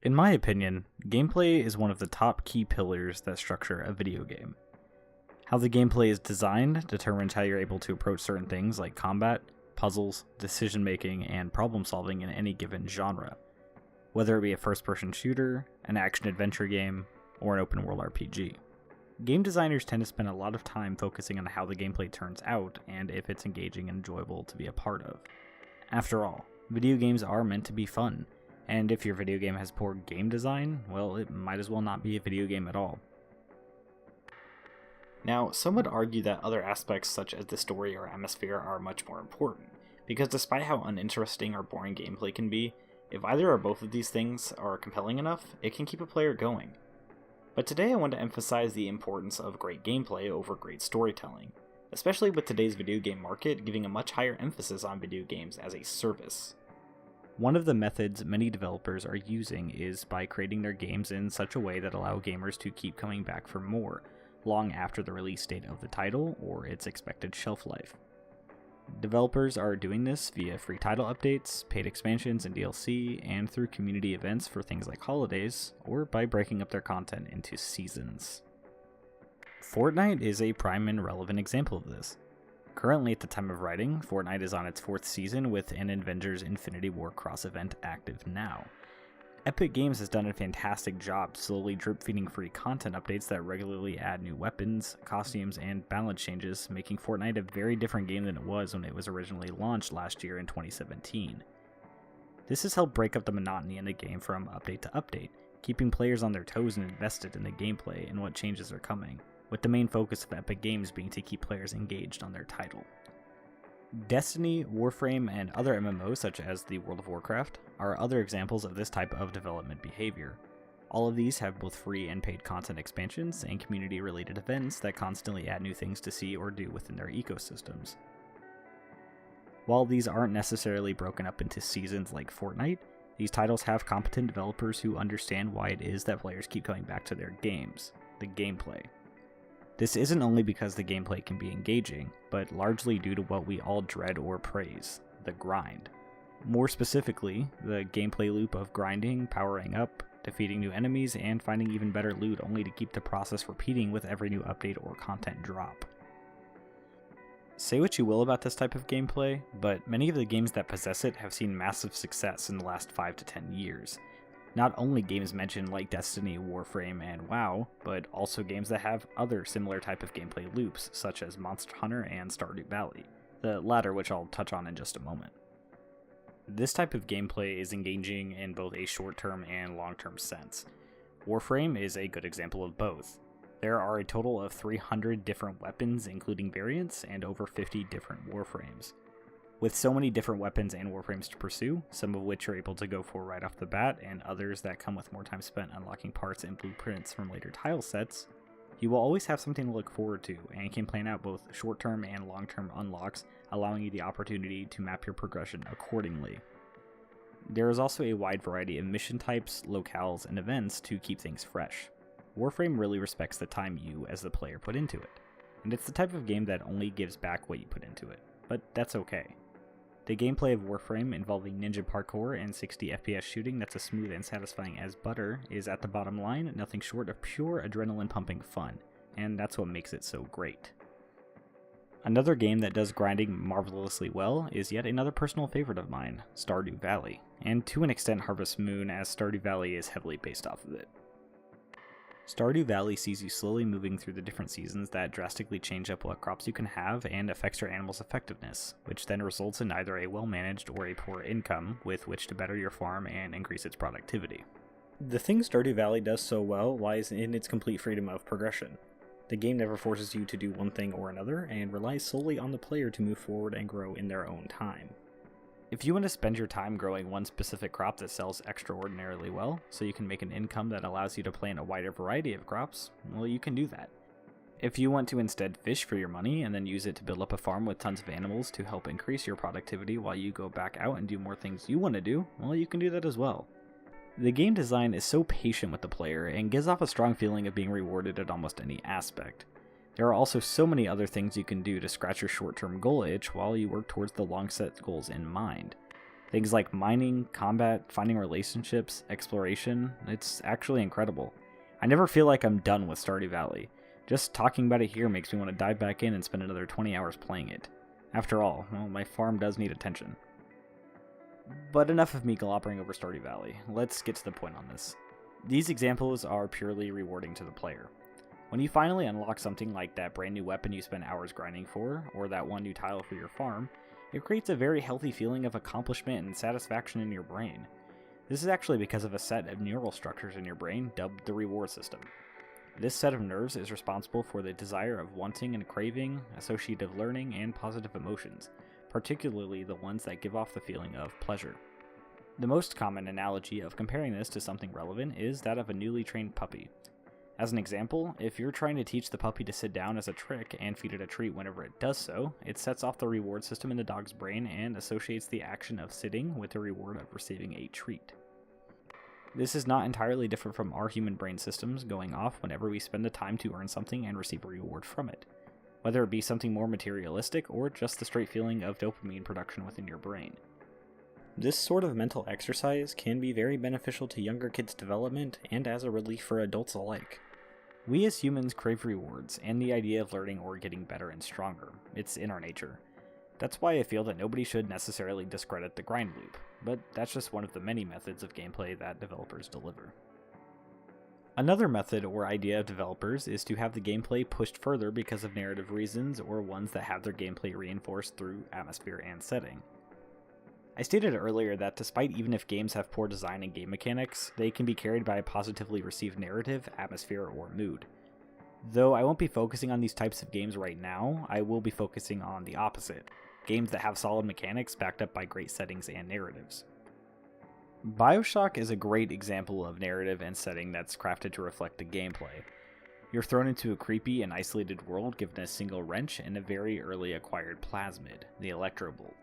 In my opinion, gameplay is one of the top key pillars that structure a video game. How the gameplay is designed determines how you're able to approach certain things like combat, puzzles, decision making, and problem solving in any given genre, whether it be a first person shooter, an action adventure game, or an open world RPG. Game designers tend to spend a lot of time focusing on how the gameplay turns out and if it's engaging and enjoyable to be a part of. After all, video games are meant to be fun, and if your video game has poor game design, well, it might as well not be a video game at all. Now, some would argue that other aspects such as the story or atmosphere are much more important, because despite how uninteresting or boring gameplay can be, if either or both of these things are compelling enough, it can keep a player going. But today I want to emphasize the importance of great gameplay over great storytelling, especially with today's video game market giving a much higher emphasis on video games as a service. One of the methods many developers are using is by creating their games in such a way that allow gamers to keep coming back for more, long after the release date of the title or its expected shelf life. Developers are doing this via free title updates, paid expansions and DLC, and through community events for things like holidays, or by breaking up their content into seasons. Fortnite is a prime and relevant example of this. Currently, at the time of writing, Fortnite is on its 4th season with an Avengers Infinity War cross event active now. Epic Games has done a fantastic job slowly drip-feeding free content updates that regularly add new weapons, costumes, and balance changes, making Fortnite a very different game than it was when it was originally launched last year in 2017. This has helped break up the monotony in the game from update to update, keeping players on their toes and invested in the gameplay and what changes are coming, with the main focus of Epic Games being to keep players engaged on their title. Destiny, Warframe, and other MMOs such as the World of Warcraft are other examples of this type of development behavior. All of these have both free and paid content expansions and community-related events that constantly add new things to see or do within their ecosystems. While these aren't necessarily broken up into seasons like Fortnite, these titles have competent developers who understand why it is that players keep coming back to their games, the gameplay. This isn't only because the gameplay can be engaging, but largely due to what we all dread or praise, the grind. More specifically, the gameplay loop of grinding, powering up, defeating new enemies, and finding even better loot only to keep the process repeating with every new update or content drop. Say what you will about this type of gameplay, but many of the games that possess it have seen massive success in the last 5 to 10 years. Not only games mentioned like Destiny, Warframe, and WoW, but also games that have other similar type of gameplay loops, such as Monster Hunter and Stardew Valley, the latter which I'll touch on in just a moment. This type of gameplay is engaging in both a short-term and long-term sense. Warframe is a good example of both. There are a total of 300 different weapons, including variants, and over 50 different Warframes. With so many different weapons and Warframes to pursue, some of which you're able to go for right off the bat, and others that come with more time spent unlocking parts and blueprints from later tile sets, you will always have something to look forward to, and can plan out both short-term and long-term unlocks, allowing you the opportunity to map your progression accordingly. There is also a wide variety of mission types, locales, and events to keep things fresh. Warframe really respects the time you, as the player, put into it, and it's the type of game that only gives back what you put into it, but that's okay. The gameplay of Warframe, involving ninja parkour and 60 FPS shooting that's as smooth and satisfying as butter, is at the bottom line nothing short of pure adrenaline-pumping fun, and that's what makes it so great. Another game that does grinding marvelously well is yet another personal favorite of mine, Stardew Valley, and to an extent Harvest Moon, as Stardew Valley is heavily based off of it. Stardew Valley sees you slowly moving through the different seasons that drastically change up what crops you can have and affects your animal's effectiveness, which then results in either a well-managed or a poor income with which to better your farm and increase its productivity. The thing Stardew Valley does so well lies in its complete freedom of progression. The game never forces you to do one thing or another, and relies solely on the player to move forward and grow in their own time. If you want to spend your time growing one specific crop that sells extraordinarily well, so you can make an income that allows you to plant a wider variety of crops, well, you can do that. If you want to instead fish for your money and then use it to build up a farm with tons of animals to help increase your productivity while you go back out and do more things you want to do, well, you can do that as well. The game design is so patient with the player and gives off a strong feeling of being rewarded at almost any aspect. There are also so many other things you can do to scratch your short-term goal itch while you work towards the long-set goals in mind. Things like mining, combat, finding relationships, exploration, it's actually incredible. I never feel like I'm done with Stardew Valley. Just talking about it here makes me want to dive back in and spend another 20 hours playing it. After all, well, my farm does need attention. But enough of me gloppering over Stardew Valley. Let's get to the point on this. These examples are purely rewarding to the player. When you finally unlock something like that brand new weapon you spent hours grinding for, or that one new tile for your farm, it creates a very healthy feeling of accomplishment and satisfaction in your brain. This is actually because of a set of neural structures in your brain dubbed the reward system. This set of nerves is responsible for the desire of wanting and craving, associative learning, and positive emotions, particularly the ones that give off the feeling of pleasure. The most common analogy of comparing this to something relevant is that of a newly trained puppy. As an example, if you're trying to teach the puppy to sit down as a trick and feed it a treat whenever it does so, it sets off the reward system in the dog's brain and associates the action of sitting with the reward of receiving a treat. This is not entirely different from our human brain systems going off whenever we spend the time to earn something and receive a reward from it, whether it be something more materialistic or just the straight feeling of dopamine production within your brain. This sort of mental exercise can be very beneficial to younger kids' development and as a relief for adults alike. We as humans crave rewards and the idea of learning or getting better and stronger. It's in our nature. That's why I feel that nobody should necessarily discredit the grind loop, but that's just one of the many methods of gameplay that developers deliver. Another method or idea of developers is to have the gameplay pushed further because of narrative reasons or ones that have their gameplay reinforced through atmosphere and setting. I stated earlier that despite even if games have poor design and game mechanics, they can be carried by a positively received narrative, atmosphere, or mood. Though I won't be focusing on these types of games right now, I will be focusing on the opposite, games that have solid mechanics backed up by great settings and narratives. BioShock is a great example of narrative and setting that's crafted to reflect the gameplay. You're thrown into a creepy and isolated world given a single wrench and a very early acquired plasmid, the Electrobolt.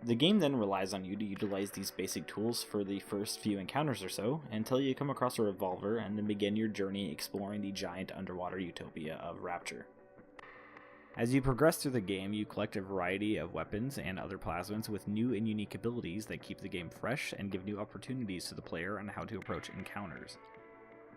The game then relies on you to utilize these basic tools for the first few encounters or so, until you come across a revolver and then begin your journey exploring the giant underwater utopia of Rapture. As you progress through the game, you collect a variety of weapons and other plasmids with new and unique abilities that keep the game fresh and give new opportunities to the player on how to approach encounters.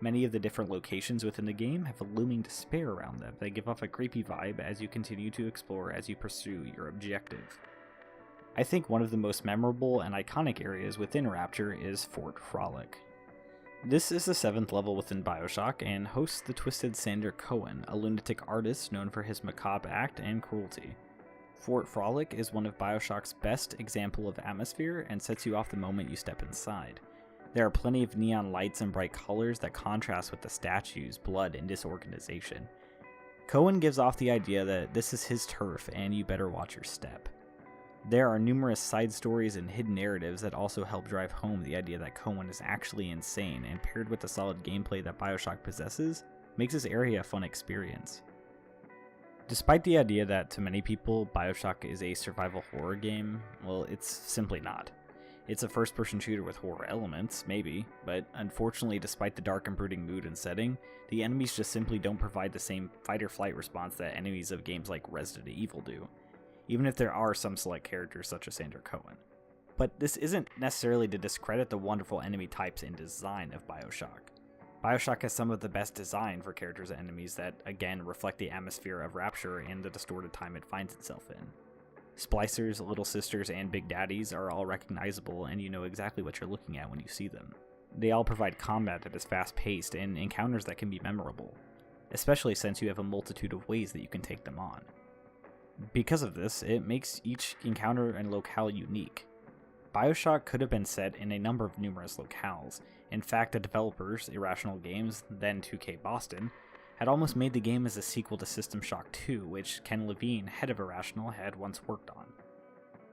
Many of the different locations within the game have a looming despair around them that give off a creepy vibe as you continue to explore as you pursue your objective. I think one of the most memorable and iconic areas within Rapture is Fort Frolic. This is the 7th level within BioShock and hosts the Twisted Sander Cohen, a lunatic artist known for his macabre act and cruelty. Fort Frolic is one of BioShock's best example of atmosphere and sets you off the moment you step inside. There are plenty of neon lights and bright colors that contrast with the statues, blood, and disorganization. Cohen gives off the idea that this is his turf and you better watch your step. There are numerous side stories and hidden narratives that also help drive home the idea that Cohen is actually insane, and paired with the solid gameplay that BioShock possesses, makes this area a fun experience. Despite the idea that to many people BioShock is a survival horror game, well, it's simply not. It's a first-person shooter with horror elements, maybe, but unfortunately despite the dark and brooding mood and setting, the enemies just simply don't provide the same fight-or-flight response that enemies of games like Resident Evil do, even if there are some select characters such as Sander Cohen. But this isn't necessarily to discredit the wonderful enemy types and design of BioShock. BioShock has some of the best design for characters and enemies that, again, reflect the atmosphere of Rapture and the distorted time it finds itself in. Splicers, Little Sisters, and Big Daddies are all recognizable and you know exactly what you're looking at when you see them. They all provide combat that is fast-paced and encounters that can be memorable, especially since you have a multitude of ways that you can take them on. Because of this, it makes each encounter and locale unique. BioShock could have been set in a number of numerous locales. In fact, the developers, Irrational Games, then 2K Boston, had almost made the game as a sequel to System Shock 2, which Ken Levine, head of Irrational, had once worked on.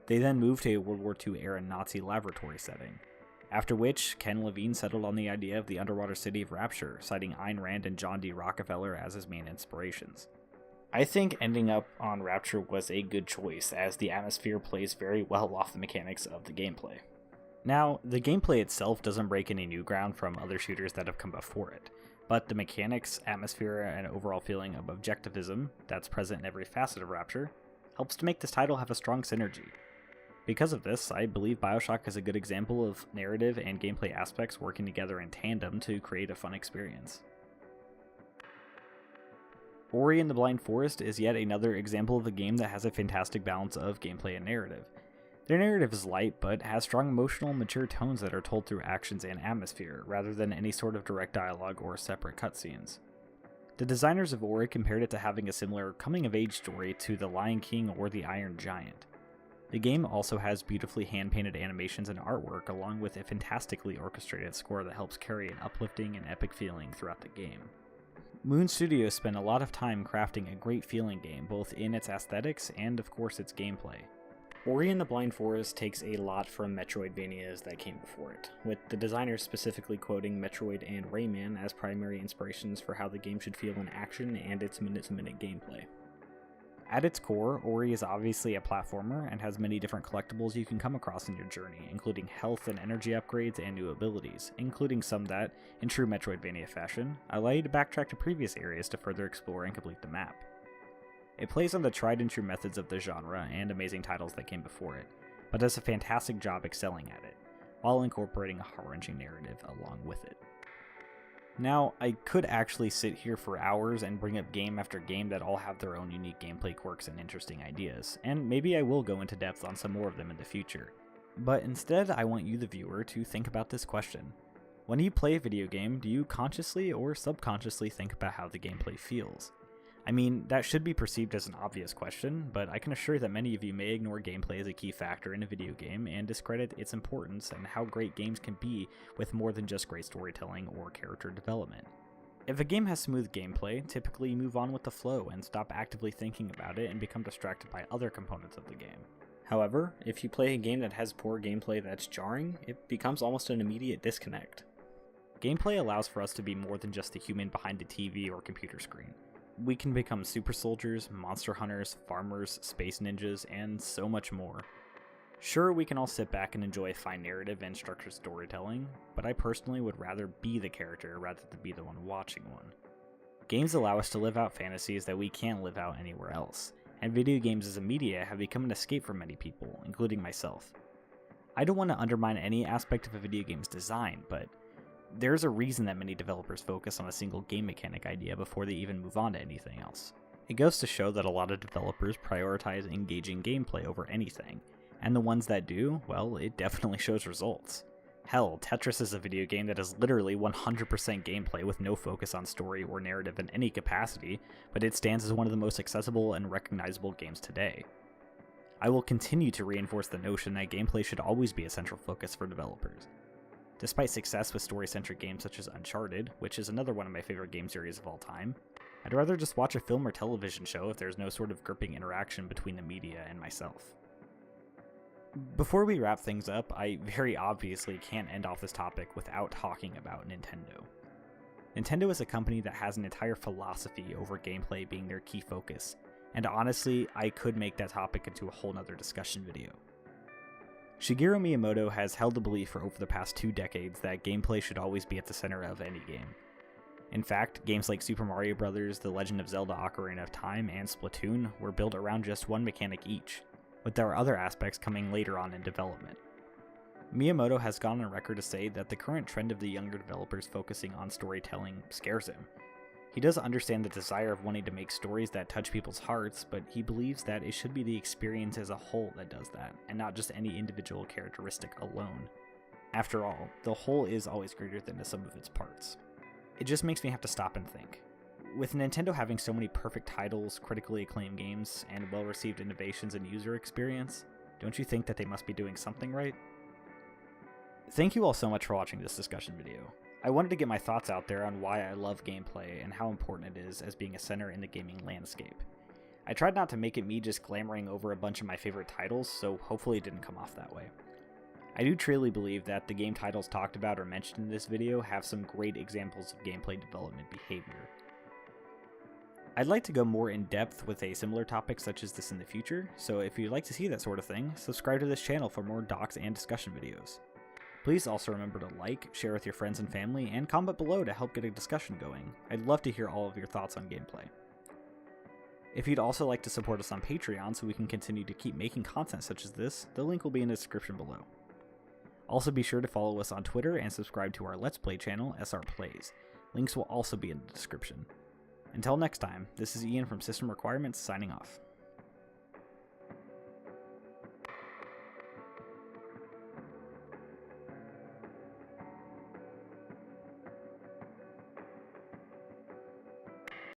They then moved to a World War II-era Nazi laboratory setting, after which Ken Levine settled on the idea of the underwater city of Rapture, citing Ayn Rand and John D. Rockefeller as his main inspirations. I think ending up on Rapture was a good choice, as the atmosphere plays very well off the mechanics of the gameplay. Now, the gameplay itself doesn't break any new ground from other shooters that have come before it, but the mechanics, atmosphere, and overall feeling of objectivism that's present in every facet of Rapture helps to make this title have a strong synergy. Because of this, I believe BioShock is a good example of narrative and gameplay aspects working together in tandem to create a fun experience. Ori and the Blind Forest is yet another example of a game that has a fantastic balance of gameplay and narrative. Their narrative is light, but has strong emotional and mature tones that are told through actions and atmosphere, rather than any sort of direct dialogue or separate cutscenes. The designers of Ori compared it to having a similar coming-of-age story to The Lion King or The Iron Giant. The game also has beautifully hand-painted animations and artwork, along with a fantastically orchestrated score that helps carry an uplifting and epic feeling throughout the game. Moon Studios spent a lot of time crafting a great feeling game, both in its aesthetics and, of course, its gameplay. Ori and the Blind Forest takes a lot from Metroidvanias that came before it, with the designers specifically quoting Metroid and Rayman as primary inspirations for how the game should feel in action and its minute-to-minute gameplay. At its core, Ori is obviously a platformer and has many different collectibles you can come across in your journey, including health and energy upgrades and new abilities, including some that, in true Metroidvania fashion, allow you to backtrack to previous areas to further explore and complete the map. It plays on the tried and true methods of the genre and amazing titles that came before it, but does a fantastic job excelling at it, while incorporating a heart-wrenching narrative along with it. Now, I could actually sit here for hours and bring up game after game that all have their own unique gameplay quirks and interesting ideas, and maybe I will go into depth on some more of them in the future. But instead, I want you, the viewer, to think about this question. When you play a video game, do you consciously or subconsciously think about how the gameplay feels? I mean, that should be perceived as an obvious question, but I can assure that many of you may ignore gameplay as a key factor in a video game and discredit its importance and how great games can be with more than just great storytelling or character development. If a game has smooth gameplay, typically you move on with the flow and stop actively thinking about it and become distracted by other components of the game. However, if you play a game that has poor gameplay that's jarring, it becomes almost an immediate disconnect. Gameplay allows for us to be more than just the human behind a TV or computer screen. We can become super soldiers, monster hunters, farmers, space ninjas, and so much more. Sure, we can all sit back and enjoy fine narrative and structured storytelling, but I personally would rather be the character rather than be the one watching one. Games allow us to live out fantasies that we can't live out anywhere else, and video games as a media have become an escape for many people, including myself. I don't want to undermine any aspect of a video game's design, but there's a reason that many developers focus on a single game mechanic idea before they even move on to anything else. It goes to show that a lot of developers prioritize engaging gameplay over anything, and the ones that do, well, it definitely shows results. Hell, Tetris is a video game that is literally 100% gameplay with no focus on story or narrative in any capacity, but it stands as one of the most accessible and recognizable games today. I will continue to reinforce the notion that gameplay should always be a central focus for developers. Despite success with story-centric games such as Uncharted, which is another one of my favorite game series of all time, I'd rather just watch a film or television show if there's no sort of gripping interaction between the media and myself. Before we wrap things up, I very obviously can't end off this topic without talking about Nintendo. Nintendo is a company that has an entire philosophy over gameplay being their key focus, and honestly, I could make that topic into a whole nother discussion video. Shigeru Miyamoto has held the belief for over the past 2 decades that gameplay should always be at the center of any game. In fact, games like Super Mario Bros., The Legend of Zelda Ocarina of Time, and Splatoon were built around just one mechanic each, with there are other aspects coming later on in development. Miyamoto has gone on record to say that the current trend of the younger developers focusing on storytelling scares him. He does understand the desire of wanting to make stories that touch people's hearts, but he believes that it should be the experience as a whole that does that, and not just any individual characteristic alone. After all, the whole is always greater than the sum of its parts. It just makes me have to stop and think. With Nintendo having so many perfect titles, critically acclaimed games, and well-received innovations in user experience, don't you think that they must be doing something right? Thank you all so much for watching this discussion video. I wanted to get my thoughts out there on why I love gameplay and how important it is as being a center in the gaming landscape. I tried not to make it me just glamoring over a bunch of my favorite titles, so hopefully it didn't come off that way. I do truly believe that the game titles talked about or mentioned in this video have some great examples of gameplay development behavior. I'd like to go more in depth with a similar topic such as this in the future, so if you'd like to see that sort of thing, subscribe to this channel for more docs and discussion videos. Please also remember to like, share with your friends and family, and comment below to help get a discussion going. I'd love to hear all of your thoughts on gameplay. If you'd also like to support us on Patreon so we can continue to keep making content such as this, the link will be in the description below. Also be sure to follow us on Twitter and subscribe to our Let's Play channel, SR Plays. Links will also be in the description. Until next time, this is Ian from System Requirements signing off.